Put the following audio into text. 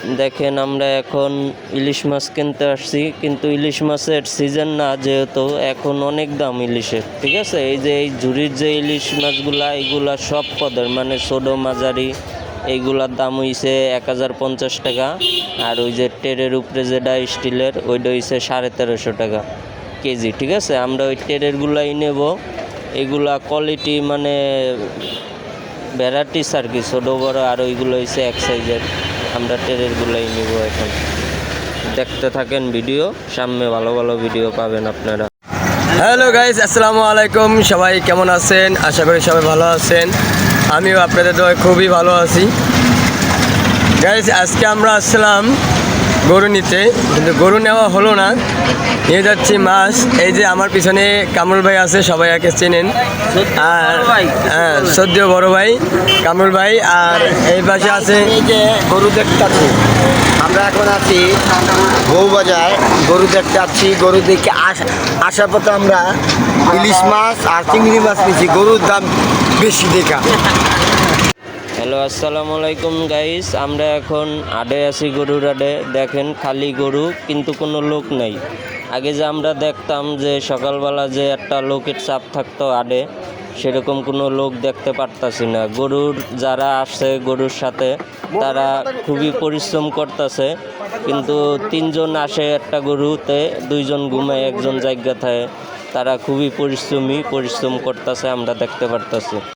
দেখেন আমরা এখন ইলিশ মাছ কিনতে আসছি, কিন্তু ইলিশ মাছের সিজন না, যেহেতু এখন অনেক দাম ইলিশের। ঠিক আছে, এই যে এই ঝুড়ির যে ইলিশ মাছগুলা, এইগুলা সব পদের, মানে ছোটো মাঝারি, এইগুলার দাম হইছে 1050 টাকা। আর ওই যে টেরের উপরে যেটা স্টিলের, ওইটা হইছে 1350 টাকা কেজি। ঠিক আছে, আমরা ওই টেরেরগুলাই নেব। এগুলা কোয়ালিটি মানে ভ্যারাইটিস আর কি, ছোটো বড়ো, আর ওইগুলো হইছে এক সাইজের। আমরা টেরেরগুলাই নিব এখন। দেখতে থাকেন ভিডিও, সামনে ভালো ভালো ভিডিও পাবেন আপনারা। হ্যালো গাইস, আসসালামু আলাইকুম। সবাই কেমন আছেন? আশা করি সবাই ভালো আছেন। আমিও আপনাদের দোয়ায় খুবই ভালো আছি। গাইস, আজকে আমরা আসছিলাম গরু নিতে, কিন্তু গরু নেওয়া হলো না, নিয়ে যাচ্ছি মাছ। এই যে আমার পিছনে কামরুল ভাই আছে, সবাই একে চেনেন। আর হ্যাঁ, সদ্য বড় ভাই কামরুল ভাই। আর এই পাশে আছে এই যে গরু দেখতে আছি, আমরা এখন আছি বউবাজার। গরু দেখতে আছি, গরু দেখে আসার পথে আমরা ইলিশ মাছ আর চিংড়ি মাছ নিয়েছি। গরুর দাম বেশি দেখা। হ্যালো, আসসালামু আলাইকুম গাইস। আমরা এখন আডে আছি, গরুর আডে। দেখেন খালি গরু, কিন্তু কোনো লোক নাই। আগে যে আমরা দেখতাম যে সকালবেলা যে একটা লোকের চাপ থাকতো আডে, সেরকম কোনো লোক দেখতে পারতাছি না। গরুর যারা আসছে গরুর সাথে, তারা খুবই পরিশ্রম করতেছে, কিন্তু 3 জন আসে একটা গরুতে, 2 জন ঘুমায়, 1 জন জায়গা থাকে। তারা খুবই পরিশ্রম করতেছে, আমরা দেখতে পারতাছি।